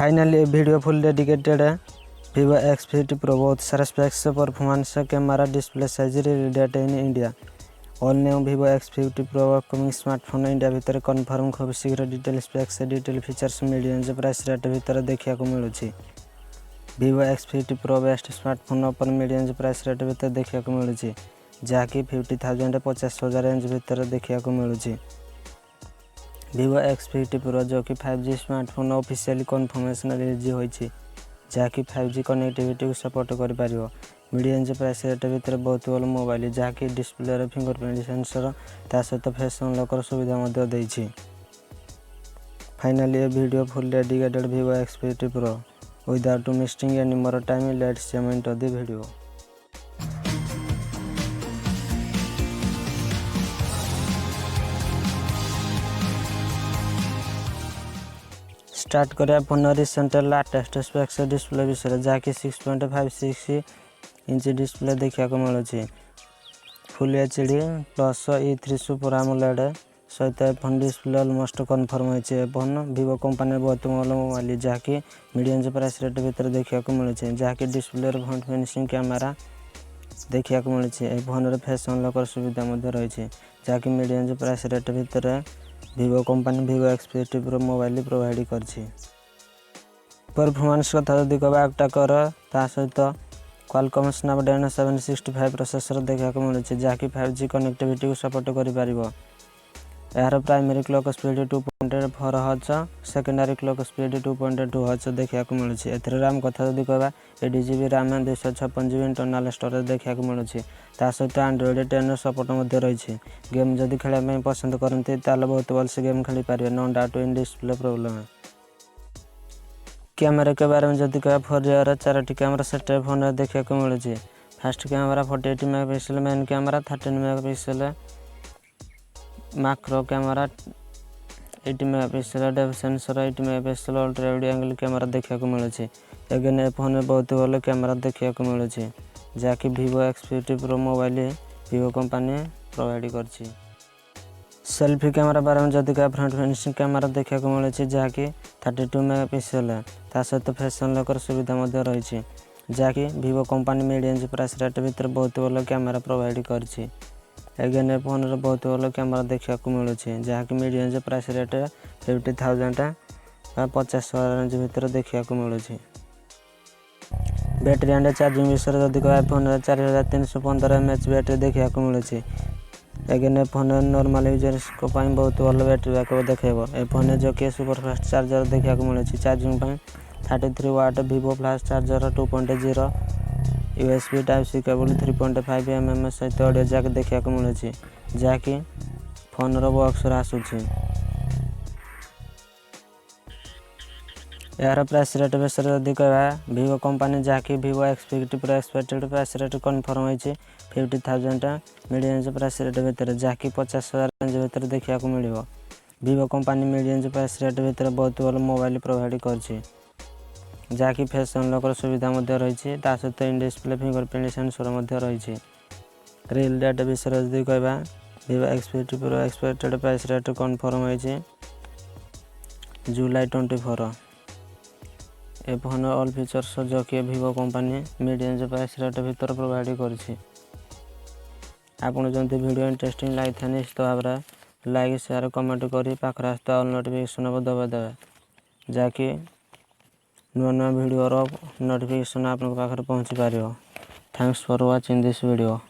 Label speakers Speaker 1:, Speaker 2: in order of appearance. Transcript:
Speaker 1: Finally video full dedicated है Vivo X50 Pro बहुत सारा specs performance camera display size release date in India all new Vivo X50 Pro upcoming smartphone India भितर confirm खूब शीघ्र detail specs detail features mid range price rate भितर देखा मिलूँ। Vivo X50 Pro best smartphone open mid range price rate भितर देखा मिलूँ जहाँकि 50,000 50,000 रेंज भितर देखा मिलूँ। Vivo X50 Pro जो कि 5G smartphone officially conformation release होती जहाँकि 5G कनेक्टिविटी को सपोर्ट कर मिड रेंज प्राइस रेट भितर बहुत भल मोबाइल जहाँकि डिस्प्ले फिंगरप्रिंट सेंसर ता सहित फेस अनलॉक सुविधा देछि। Finally video full dedicated Vivo X50 Pro without wasting any more time let's jump into the video। Start करिया phone recent latest specs display विषय जहाँकि 6.56 इंच डिस्प्ले देखा मिलूँ। Full HD plus E3 super AMOLED सहित phone display almost confirm होती phone Vivo company बहुत भल mobile जहाँकि मिड रेंज प्राइस रेट भितर देखा मिलूँ जहाँकि डिस्प्ले फ्रंट फेसिंग कैमरा देखा मिलूँ। फोन फेस अनलॉक सुविधा रही जहाँकि मिड रेंज प्राइस रेट भितर Vivo company Vivo X50 Pro mobile provide करछि। परफॉर्मेंस कथा जदि कहबा कर ता सहित क्वालकॉम स्नैपड्रैगन 765 प्रोसेसर देखा मिलूँ जहाँकि 5G कनेक्टिविटी को सपोर्ट कर यार primary clock speed 2.4 hertz secondary clock speed 2.2 hertz देखा मिलूँ। एथर रैम कथा जदि कहबा 8GB RAM 256GB internal storage देखा मिलूँ ता सहित एंड्रॉइड 10 सपोर्ट रही। गेम जदि खेलने पसंद करते बहुत भलसे गेम खेली पारे no doubt in display problem है। कैमरा के बारे में जदि कह 4 4 कैमरा सेट फोन देखा मिलूँ। Fast camera 48 megapixel main camera 13 megapixel macro camera 80 megapixel depth sensor 8 megapixel ultra wide angle camera देखा मिलूँ। एगेन फोन बहुत भल कैमरा देखा मिलूँ जहाँकि Vivo X50 Pro mobile Vivo company provide करछि। सेल्फी कैमरा बारे में जदि कह फ्रंट फेसिंग कैमरा देखा मिलूँ जहाँकि 32 मेगापिक्सल ता सहित फेस अनलॉक सुविधा रही जहाँकि Vivo company mid range price rate भितर बहुत भल कैमरा प्रोवाइड करछि। एगेन फोन बहुत भल कैमरा देखा मिलूँ जहाँकि mid range price rate 50,000 50,000 range भितर देखा मिलूँ। बैटरी एंड चार्जिंग विषय जदि कह फोन 4315 mAh बैटरी देखा मिलूँ। एगेन फोन नॉर्मल यूजर्स को बहुत भल बैटरी बैकअप देखेब। ए फोन जो कि सुपरफास्ट चार्जर देखा मिलूँ charging 33 watt Vivo flash charger 2.0 USB type C cable 3.5 mm सहित ऑडियो जैक देखा मिलूँ जहाँकि फोन बॉक्स आसूँ। यार प्राइस रेट विषय जदि कह Vivo कंपनी जहाँकि Vivo X50 Pro expected price rate confirm होती 50,000 मिड रेंज प्राइस रेट भितर जहाँकि 50,000 रेंज भितर देखा मिल Vivo company mid range price rate भितर बहुत भल मोबाइल प्रोवाइड करछि जहाँकि फेस अनलॉक सुविधा रही सहित इन डिस्प्ले फिंगरप्रिंट सेंसर रही। रियल डेट विषय जदि कह Vivo X50 Pro expected price rate confirm होती जुलाई 24। ए फोन ऑल फीचर्स जो कि Vivo company mid range price rate भितर प्रोवाइड करछि। आपन जंती वीडियो इंटरेस्टिंग लागी था निश्चित भाव लाइक शेयर कमेंट करी पाखर आसता ऑल नोटिफिकेशन दबा देवे जहाँकि नुआ नुआ वीडियो नोटिफिकेशन आप पाखे पहुँची पार। Thanks for watching this video.